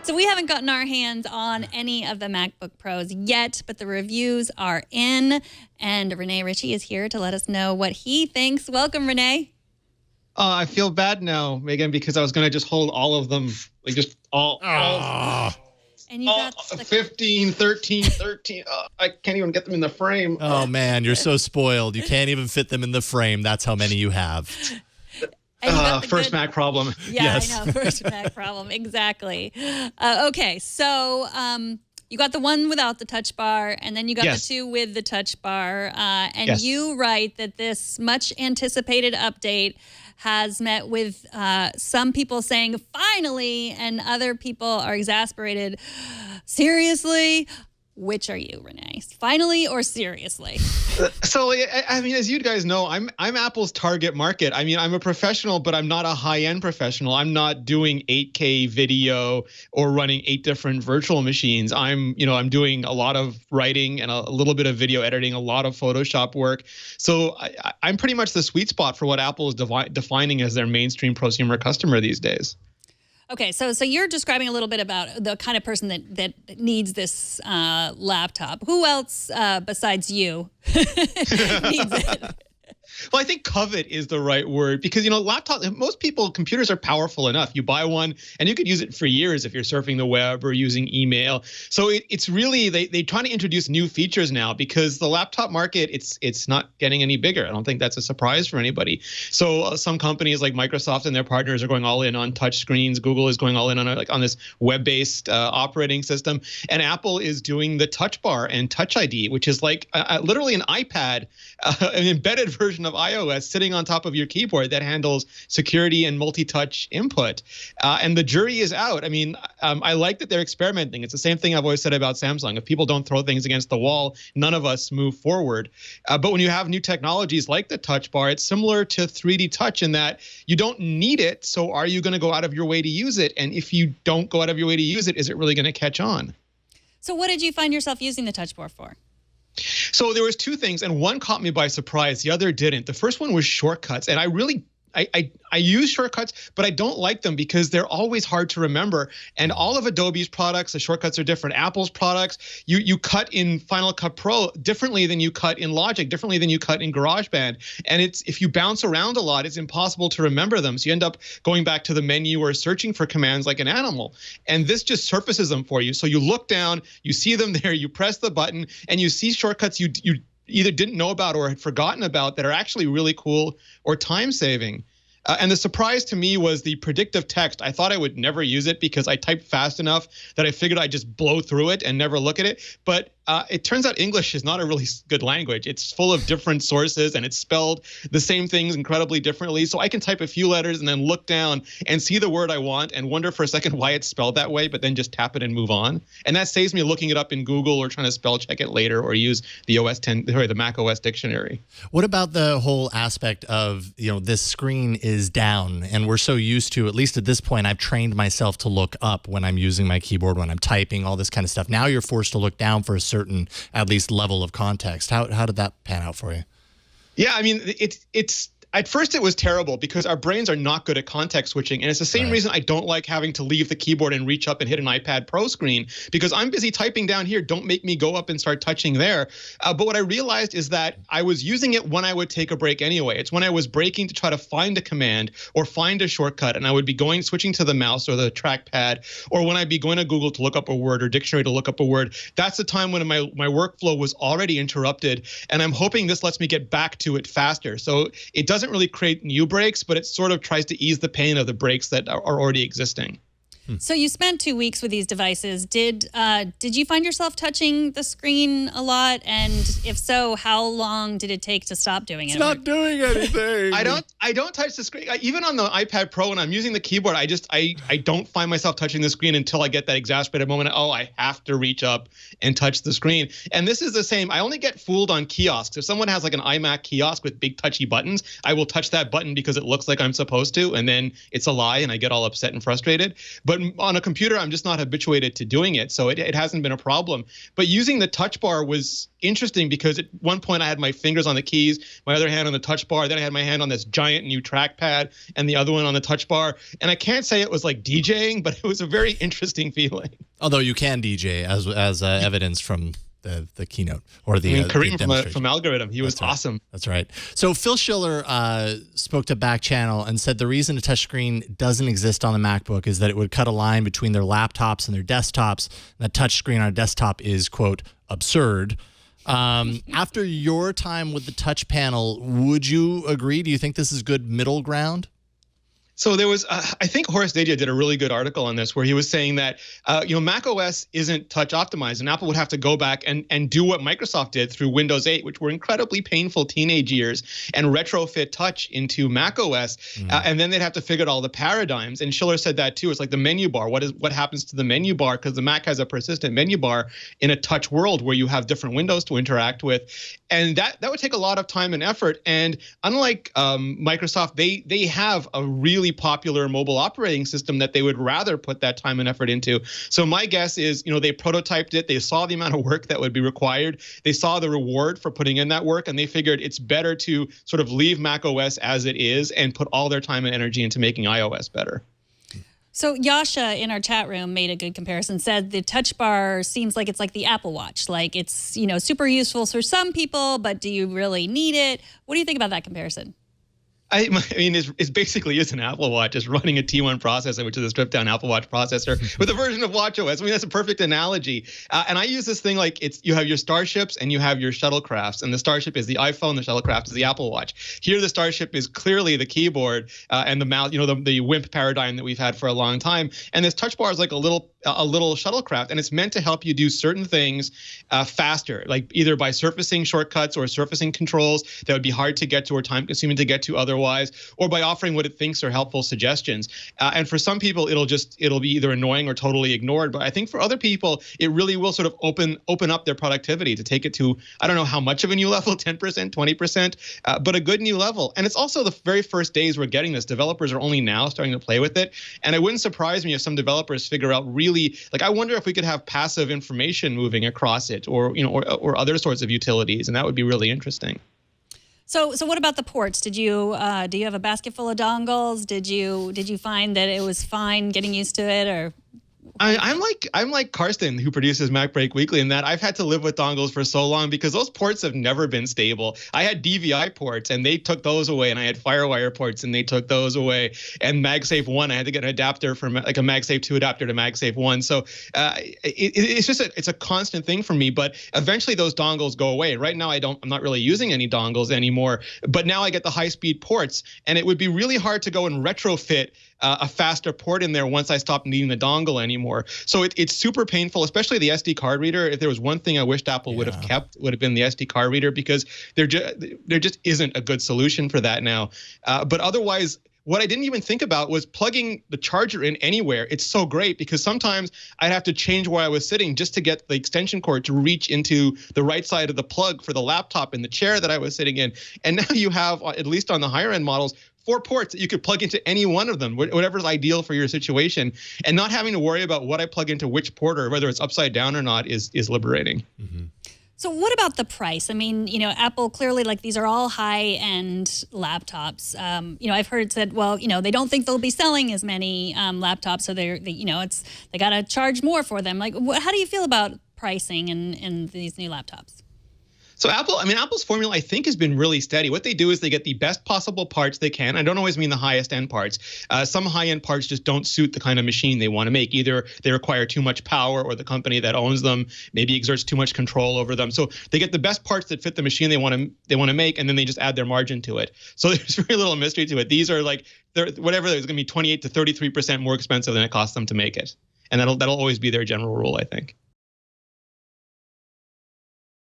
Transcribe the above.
So we haven't gotten our hands on any of the MacBook Pros yet, but the reviews are in, and Rene Ritchie is here to let us know what he thinks. Welcome, Rene. I feel bad now, Megan, because I was going to just hold all of them, like just all And you got 15, 13. I can't even get them in the frame. Oh, man, you're so spoiled. You can't even fit them in the frame. That's how many you have. First Mac problem. Yeah, Yes. I know. First Mac problem. Exactly. Okay, so you got the one without the touch bar, and then you got the two with the touch bar. And you write that this much anticipated update has met with some people saying, finally, and other people are exasperated. Seriously? Which are you, Rene? Finally or seriously? So, I mean, as you guys know, I'm Apple's target market. I mean, I'm a professional, but I'm not a high-end professional. I'm not doing 8K video or running 8 different virtual machines. I'm doing a lot of writing and a little bit of video editing, a lot of Photoshop work. So I'm pretty much the sweet spot for what Apple is defining as their mainstream prosumer customer these days. Okay, so you're describing a little bit about the kind of person that needs this laptop. Who else besides you needs it? Well, I think covet is the right word because, most computers are powerful enough. You buy one and you could use it for years if you're surfing the web or using email. So it's really, they're trying to introduce new features now because the laptop market, it's not getting any bigger. I don't think that's a surprise for anybody. So some companies like Microsoft and their partners are going all in on touch screens. Google is going all in on this web-based operating system. And Apple is doing the touch bar and Touch ID, which is like literally an iPad, an embedded version of iOS sitting on top of your keyboard that handles security and multi-touch input. And the jury is out. I mean, I like that they're experimenting. It's the same thing I've always said about Samsung. If people don't throw things against the wall, none of us move forward. But when you have new technologies like the touch bar, it's similar to 3D touch in that you don't need it. So are you going to go out of your way to use it? And if you don't go out of your way to use it, is it really going to catch on? So what did you find yourself using the touch bar for? So there was 2 things, and one caught me by surprise. The other didn't. The first one was shortcuts, and I use shortcuts, but I don't like them because they're always hard to remember. And all of Adobe's products, the shortcuts are different. Apple's products, you cut in Final Cut Pro differently than you cut in Logic, differently than you cut in GarageBand. And if you bounce around a lot, it's impossible to remember them. So you end up going back to the menu or searching for commands like an animal. And this just surfaces them for you. So you look down, you see them there, you press the button, and you see shortcuts you either didn't know about or had forgotten about that are actually really cool or time-saving. And the surprise to me was the predictive text. I thought I would never use it because I typed fast enough that I figured I'd just blow through it and never look at it. But it turns out English is not a really good language. It's full of different sources and it's spelled the same things incredibly differently. So I can type a few letters and then look down and see the word I want and wonder for a second why it's spelled that way, but then just tap it and move on. And that saves me looking it up in Google or trying to spell check it later or use the Mac OS dictionary. What about the whole aspect of, this screen is down and we're so used to, at least at this point, I've trained myself to look up when I'm using my keyboard, when I'm typing, all this kind of stuff. Now you're forced to look down for a certain, at least, level of context. How did that pan out for you? Yeah, I mean, it's at first it was terrible because our brains are not good at context switching. And it's the same reason I don't like having to leave the keyboard and reach up and hit an iPad Pro screen because I'm busy typing down here. Don't make me go up and start touching there. But what I realized is that I was using it when I would take a break anyway. It's when I was breaking to try to find a command or find a shortcut. And I would be switching to the mouse or the trackpad, or when I'd be going to Google to look up a word or dictionary to look up a word. That's the time when my workflow was already interrupted. And I'm hoping this lets me get back to it faster. So it doesn't really create new breaks, but it sort of tries to ease the pain of the breaks that are already existing. So you spent 2 weeks with these devices. Did you find yourself touching the screen a lot? And if so, how long did it take to stop doing it? It's not doing anything. I don't touch the screen. Even on the iPad Pro, when I'm using the keyboard, I don't find myself touching the screen until I get that exasperated moment. Oh, I have to reach up and touch the screen. And this is the same. I only get fooled on kiosks. If someone has like an iMac kiosk with big touchy buttons, I will touch that button because it looks like I'm supposed to, and then it's a lie and I get all upset and frustrated. But but on a computer, I'm just not habituated to doing it. So it hasn't been a problem. But using the touch bar was interesting because at one point I had my fingers on the keys, my other hand on the touch bar. Then I had my hand on this giant new trackpad and the other one on the touch bar. And I can't say it was like DJing, but it was a very interesting feeling. Although you can DJ as evidence from the keynote or the Kareem from Algorithm. He was awesome. That's right. So Phil Schiller spoke to Back Channel and said the reason a touchscreen doesn't exist on the MacBook is that it would cut a line between their laptops and their desktops. And a touchscreen on a desktop is, quote, absurd. After your time with the touch panel, would you agree? Do you think this is good middle ground? So there was, I think Horace Dadia did a really good article on this where he was saying that, Mac OS isn't touch optimized, and Apple would have to go back and do what Microsoft did through Windows 8, which were incredibly painful teenage years, and retrofit touch into Mac OS, and then they'd have to figure out all the paradigms. And Schiller said that too. It's like the menu bar. What happens to the menu bar? Because the Mac has a persistent menu bar in a touch world where you have different windows to interact with, and that would take a lot of time and effort. And unlike Microsoft, they have a really popular mobile operating system that they would rather put that time and effort into. So my guess is, they prototyped it, they saw the amount of work that would be required, they saw the reward for putting in that work, and they figured it's better to sort of leave Mac OS as it is and put all their time and energy into making iOS better. So Yasha in our chat room made a good comparison, said the touch bar seems like it's like the Apple Watch. Like it's, super useful for some people, but do you really need it? What do you think about that comparison? I mean, it basically is an Apple Watch. It's running a T1 processor, which is a stripped-down Apple Watch processor with a version of watchOS. I mean, that's a perfect analogy. And I use this thing like you have your Starships and you have your shuttlecrafts. And the Starship is the iPhone, the shuttlecraft is the Apple Watch. Here, the Starship is clearly the keyboard and the mouse, the WIMP paradigm that we've had for a long time. And this touch bar is like a little shuttlecraft, and it's meant to help you do certain things faster, like either by surfacing shortcuts or surfacing controls that would be hard to get to or time-consuming to get to otherwise, or by offering what it thinks are helpful suggestions. And for some people, it'll be either annoying or totally ignored. But I think for other people, it really will sort of open up their productivity to take it to, I don't know how much of a new level, 10%, 20%, but a good new level. And it's also the very first days we're getting this. Developers are only now starting to play with it. And it wouldn't surprise me if some developers figure out really, like, I wonder if we could have passive information moving across it, or other sorts of utilities, and that would be really interesting. So what about the ports? Do you have a basket full of dongles? Did you find that it was fine getting used to it, or? I'm like Karsten, who produces MacBreak Weekly, in that I've had to live with dongles for so long because those ports have never been stable. I had DVI ports and they took those away, and I had FireWire ports and they took those away. And MagSafe 1, I had to get an adapter from like a MagSafe 2 adapter to MagSafe 1. So it's a constant thing for me. But eventually those dongles go away. Right now I'm not really using any dongles anymore. But now I get the high-speed ports, and it would be really hard to go and retrofit a faster port in there once I stopped needing the dongle anymore. So it's super painful, especially the SD card reader. If there was one thing I wished Apple would have kept, would have been the SD card reader, because there just isn't a good solution for that now. But otherwise, what I didn't even think about was plugging the charger in anywhere. It's so great because sometimes I'd have to change where I was sitting just to get the extension cord to reach into the right side of the plug for the laptop in the chair that I was sitting in. And now you have, at least on the higher end models, 4 ports that you could plug into any one of them, whatever's ideal for your situation, and not having to worry about what I plug into which port or whether it's upside down or not is liberating. Mm-hmm. So what about the price? I mean, Apple clearly, like, these are all high-end laptops. I've heard it said, well, they don't think they'll be selling as many laptops, so they got to charge more for them. Like, how do you feel about pricing in these new laptops? So Apple's formula, I think, has been really steady. What they do is they get the best possible parts they can. I don't always mean the highest end parts. Some high end parts just don't suit the kind of machine they want to make. Either they require too much power, or the company that owns them maybe exerts too much control over them. So they get the best parts that fit the machine they want to make, and then they just add their margin to it. So there's very little mystery to it. These are like, there's going to be 28 to 33% more expensive than it costs them to make it. And that'll always be their general rule, I think.